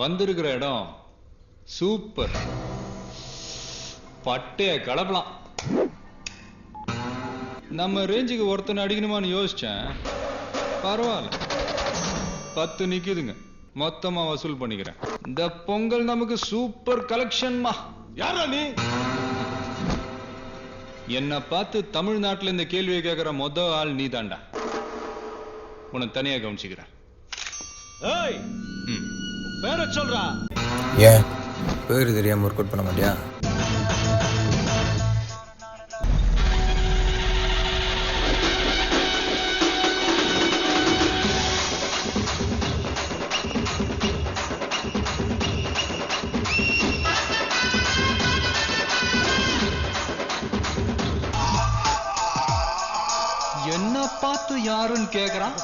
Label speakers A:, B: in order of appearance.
A: வந்திருக்கிற இடம் சூப்பர். பட்டைய கலப்பலாம். நம்ம ரேஞ்சுக்கு ஒருத்தனை அடிக்கணுமான்னு யோசிச்சேன். பரவாயில்ல, 10 நிக்குதுங்க. மொத்தமா வசூல் பண்ணிக்கிறேன். இந்த பொங்கல் நமக்கு சூப்பர் கலெக்ஷன்மா.
B: யாரா நீ?
A: என்ன பார்த்து தமிழ்நாட்டுல இந்த கேள்வியை கேட்கிற மொத ஆள் நீ தாண்டா. உனக்கு தனியா கவனிச்சுக்கிறேன்.
B: ஏய், பேர சொல்றா.
C: ஏன் பேரு தெரியாம ஒர்க் அவுட் பண்ண மாட்டியா?
A: என்ன பார்த்து யாருன்னு கேக்குறான்.